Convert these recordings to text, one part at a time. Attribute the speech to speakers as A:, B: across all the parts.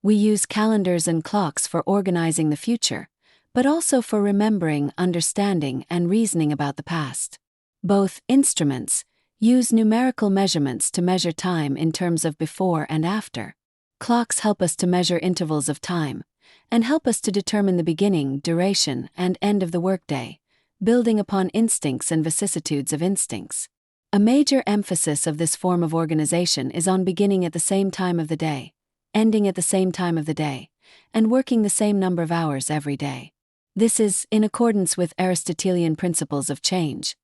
A: We use calendars and clocks for organizing the future, but also for remembering, understanding, and reasoning about the past. Both instruments use numerical measurements to measure time in terms of before and after. Clocks help us to measure intervals of time, and help us to determine the beginning, duration, and end of the workday, building upon instincts and vicissitudes of instincts. A major emphasis of this form of organization is on beginning at the same time of the day, ending at the same time of the day, and working the same number of hours every day. This is in accordance with Aristotelian principles of change,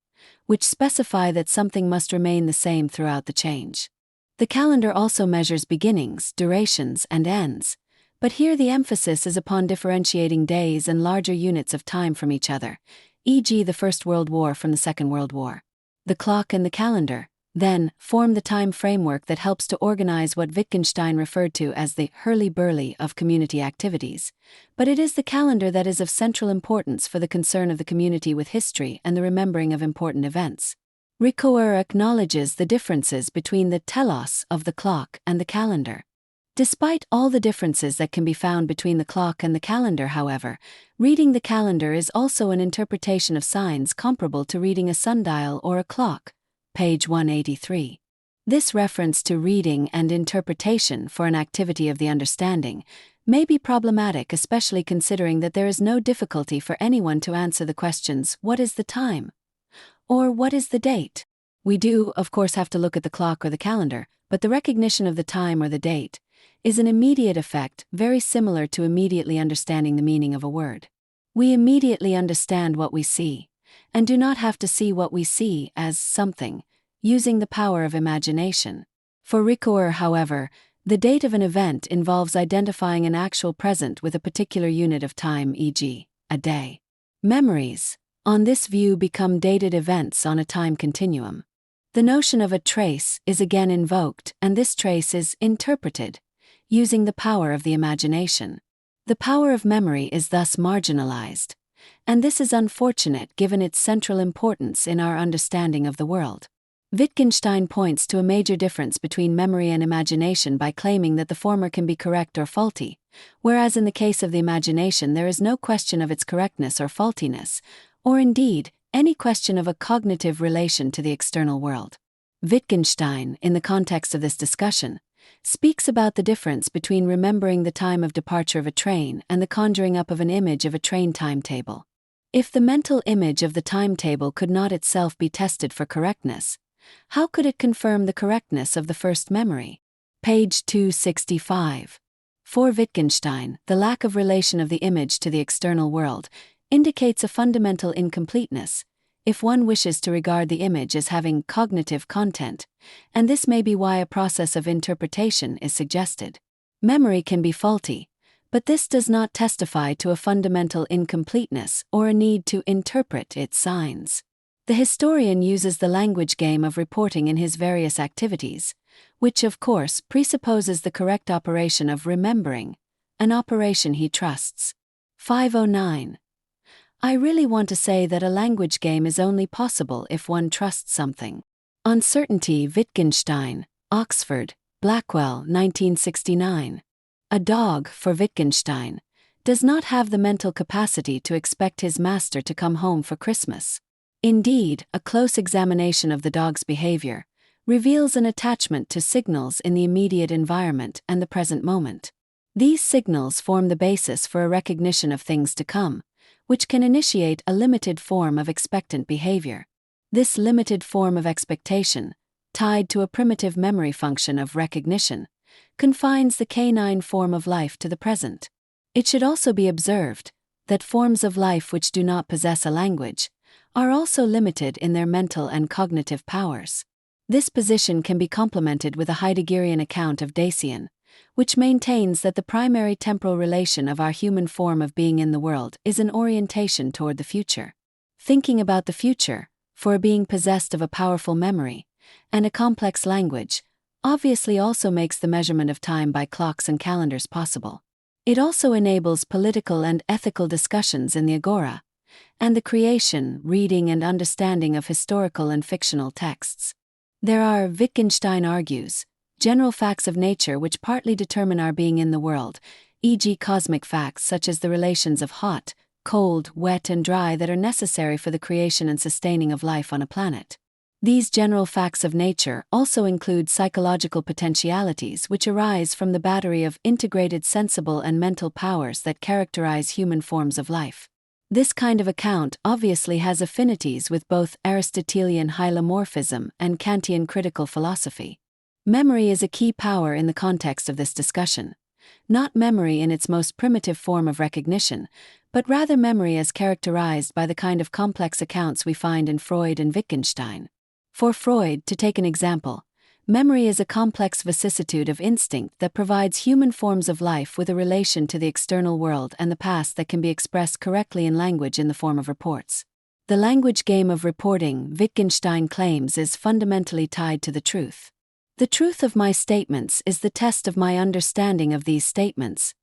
A: which specify that something must remain the same throughout the change. The calendar also measures beginnings, durations, and ends, but here the emphasis is upon differentiating days and larger units of time from each other, e.g. the First World War from the Second World War. The clock and the calendar, then, form the time framework that helps to organize what Wittgenstein referred to as the hurly-burly of community activities, but it is the calendar that is of central importance for the concern of the community with history and the remembering of important events. Ricoeur acknowledges the differences between the telos of the clock and the calendar. Despite all the differences that can be found between the clock and the calendar, however, reading the calendar is also an interpretation of signs comparable to reading a sundial or a clock. Page 183. This reference to reading and interpretation for an activity of the understanding may be problematic, especially considering that there is no difficulty for anyone to answer the questions, what is the time? Or what is the date? We do, of course, have to look at the clock or the calendar, but the recognition of the time or the date is an immediate effect very similar to immediately understanding the meaning of a word. We immediately understand what we see, and do not have to see what we see as something, using the power of imagination. For Ricoeur, however, the date of an event involves identifying an actual present with a particular unit of time, e.g., a day. Memories, on this view, become dated events on a time continuum. The notion of a trace is again invoked, and this trace is interpreted, using the power of the imagination. The power of memory is thus marginalized, and this is unfortunate given its central importance in our understanding of the world. Wittgenstein points to a major difference between memory and imagination by claiming that the former can be correct or faulty, whereas in the case of the imagination there is no question of its correctness or faultiness, or indeed, any question of a cognitive relation to the external world. Wittgenstein, in the context of this discussion, speaks about the difference between remembering the time of departure of a train and the conjuring up of an image of a train timetable. If the mental image of the timetable could not itself be tested for correctness, how could it confirm the correctness of the first memory? Page 265. For Wittgenstein, the lack of relation of the image to the external world indicates a fundamental incompleteness, if one wishes to regard the image as having cognitive content, and this may be why a process of interpretation is suggested. Memory can be faulty, but this does not testify to a fundamental incompleteness or a need to interpret its signs. The historian uses the language game of reporting in his various activities, which of course presupposes the correct operation of remembering, an operation he trusts. 509. I really want to say that a language game is only possible if one trusts something. Uncertainty. Wittgenstein, Oxford, Blackwell, 1969. A dog, for Wittgenstein, does not have the mental capacity to expect his master to come home for Christmas. Indeed, a close examination of the dog's behavior reveals an attachment to signals in the immediate environment and the present moment. These signals form the basis for a recognition of things to come, which can initiate a limited form of expectant behavior. This limited form of expectation, tied to a primitive memory function of recognition, confines the canine form of life to the present. It should also be observed that forms of life which do not possess a language are also limited in their mental and cognitive powers. This position can be complemented with a Heideggerian account of Dasein, which maintains that the primary temporal relation of our human form of being in the world is an orientation toward the future. Thinking about the future, for a being possessed of a powerful memory and a complex language, obviously also makes the measurement of time by clocks and calendars possible. It also enables political and ethical discussions in the agora, and the creation, reading, and understanding of historical and fictional texts. There are, Wittgenstein argues, general facts of nature which partly determine our being in the world, e.g. cosmic facts such as the relations of hot, cold, wet and dry that are necessary for the creation and sustaining of life on a planet. These general facts of nature also include psychological potentialities which arise from the battery of integrated sensible and mental powers that characterize human forms of life. This kind of account obviously has affinities with both Aristotelian hylomorphism and Kantian critical philosophy. Memory is a key power in the context of this discussion. Not memory in its most primitive form of recognition, but rather memory as characterized by the kind of complex accounts we find in Freud and Wittgenstein. For Freud, to take an example, memory is a complex vicissitude of instinct that provides human forms of life with a relation to the external world and the past that can be expressed correctly in language in the form of reports. The language game of reporting, Wittgenstein claims, is fundamentally tied to the truth. The truth of my statements is the test of my understanding of these statements.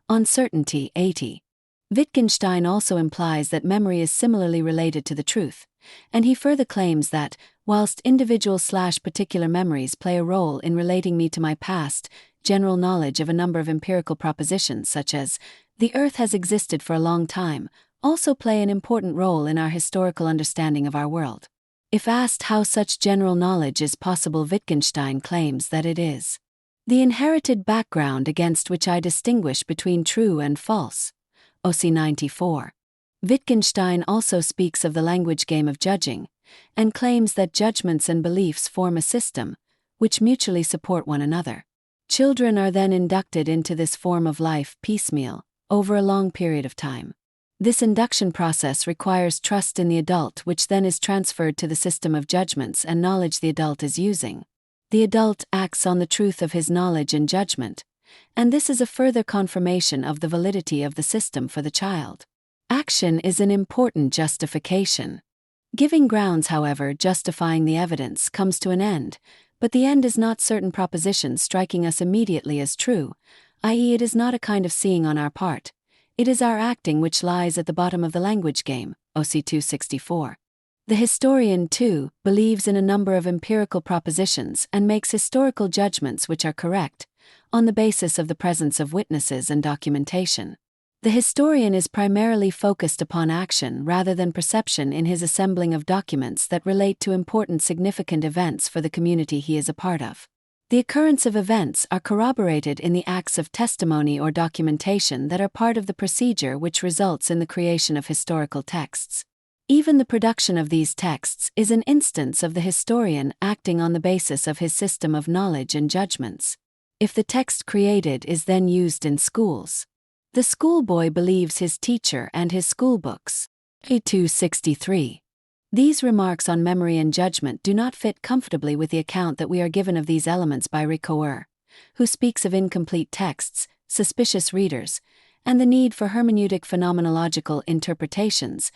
A: On certainty 80. Wittgenstein also implies that memory is similarly related to the truth, and he further claims that, whilst individual/particular memories play a role in relating me to my past, general knowledge of a number of empirical propositions such as, the Earth has existed for a long time, also play an important role in our historical understanding of our world. If asked how such general knowledge is possible, Wittgenstein claims that it is the inherited background against which I distinguish between true and false. OC 94. Wittgenstein also speaks of the language game of judging, and claims that judgments and beliefs form a system, which mutually support one another. Children are then inducted into this form of life piecemeal, over a long period of time. This induction process requires trust in the adult, which then is transferred to the system of judgments and knowledge the adult is using. The adult acts on the truth of his knowledge and judgment, and this is a further confirmation of the validity of the system for the child. Action is an important justification. Giving grounds, however, justifying the evidence comes to an end, but the end is not certain propositions striking us immediately as true, i.e. it is not a kind of seeing on our part. It is our acting which lies at the bottom of the language game, OC 264. The historian, too, believes in a number of empirical propositions and makes historical judgments which are correct, on the basis of the presence of witnesses and documentation. The historian is primarily focused upon action rather than perception in his assembling of documents that relate to important significant events for the community he is a part of. The occurrence of events are corroborated in the acts of testimony or documentation that are part of the procedure which results in the creation of historical texts. Even the production of these texts is an instance of the historian acting on the basis of his system of knowledge and judgments. If the text created is then used in schools, the schoolboy believes his teacher and his schoolbooks. A263. These remarks on memory and judgment do not fit comfortably with the account that we are given of these elements by Ricoeur, who speaks of incomplete texts, suspicious readers, and the need for hermeneutic phenomenological interpretations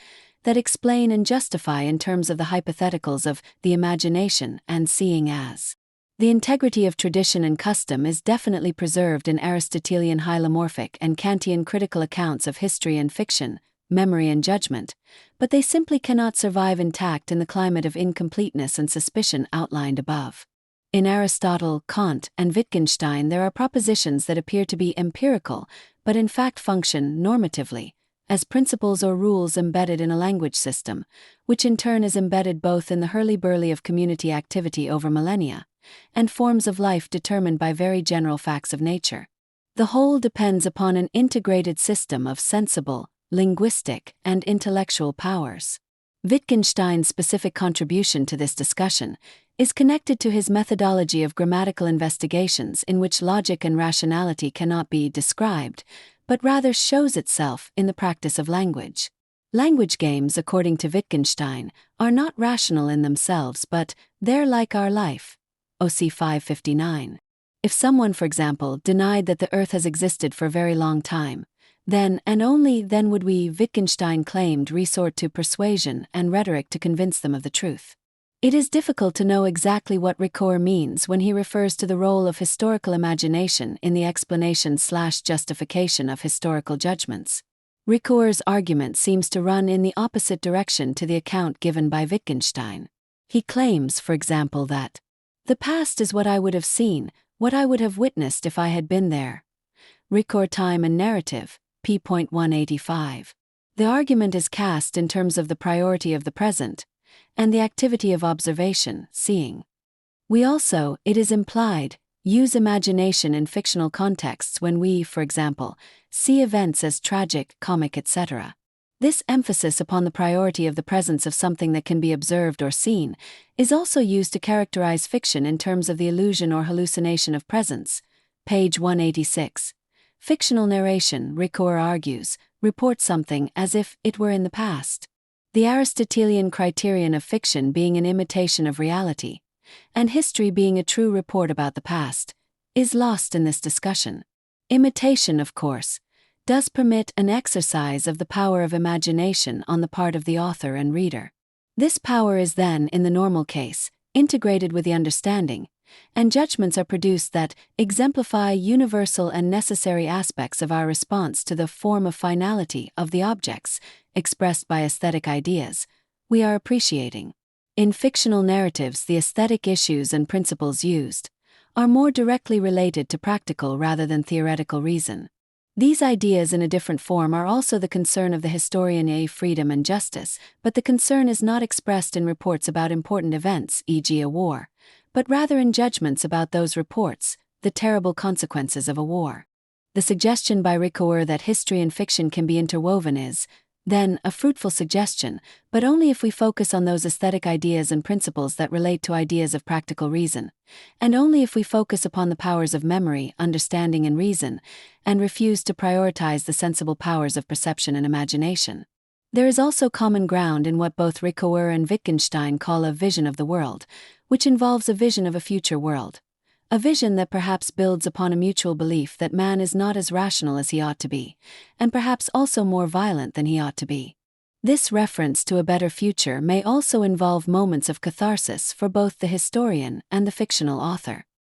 A: that explain and justify in terms of the hypotheticals of the imagination and seeing as. The integrity of tradition and custom is definitely preserved in Aristotelian hylomorphic and Kantian critical accounts of history and fiction, memory and judgment, but they simply cannot survive intact in the climate of incompleteness and suspicion outlined above. In Aristotle, Kant, and Wittgenstein there are propositions that appear to be empirical, but in fact function normatively, as principles or rules embedded in a language system, which in turn is embedded both in the hurly-burly of community activity over millennia, and forms of life determined by very general facts of nature. The whole depends upon an integrated system of sensible, linguistic, and intellectual powers. Wittgenstein's specific contribution to this discussion is connected to his methodology of grammatical investigations in which logic and rationality cannot be described, but rather shows itself in the practice of language. Language games, according to Wittgenstein, are not rational in themselves, but they're like our life. OC 559. If someone, for example, denied that the Earth has existed for a very long time, then and only then would we, Wittgenstein claimed, resort to persuasion and rhetoric to convince them of the truth. It is difficult to know exactly what Ricoeur means when he refers to the role of historical imagination in the explanation/justification of historical judgments. Ricoeur's argument seems to run in the opposite direction to the account given by Wittgenstein. He claims, for example, that the past is what I would have seen, what I would have witnessed if I had been there. Ricoeur, Time and Narrative, p.185. The argument is cast in terms of the priority of the present, and the activity of observation, seeing. We also, it is implied, use imagination in fictional contexts when we, for example, see events as tragic, comic, etc. This emphasis upon the priority of the presence of something that can be observed or seen is also used to characterize fiction in terms of the illusion or hallucination of presence. Page 186. Fictional narration, Ricoeur argues, reports something as if it were in the past. The Aristotelian criterion of fiction being an imitation of reality, and history being a true report about the past, is lost in this discussion. Imitation, of course, does permit an exercise of the power of imagination on the part of the author and reader. This power is then, in the normal case, integrated with the understanding, and judgments are produced that exemplify universal and necessary aspects of our response to the form of finality of the objects, expressed by aesthetic ideas, we are appreciating. In fictional narratives, the aesthetic issues and principles used are more directly related to practical rather than theoretical reason. These ideas in a different form are also the concern of the historian A. Freedom and Justice, but the concern is not expressed in reports about important events, e.g. a war, but rather in judgments about those reports, the terrible consequences of a war. The suggestion by Ricoeur that history and fiction can be interwoven is, then, a fruitful suggestion, but only if we focus on those aesthetic ideas and principles that relate to ideas of practical reason, and only if we focus upon the powers of memory, understanding and reason, and refuse to prioritize the sensible powers of perception and imagination. There is also common ground in what both Ricoeur and Wittgenstein call a vision of the world, which involves a vision of a future world. A vision that perhaps builds upon a mutual belief that man is not as rational as he ought to be, and perhaps also more violent than he ought to be. This reference to a better future may also involve moments of catharsis for both the historian and the fictional author.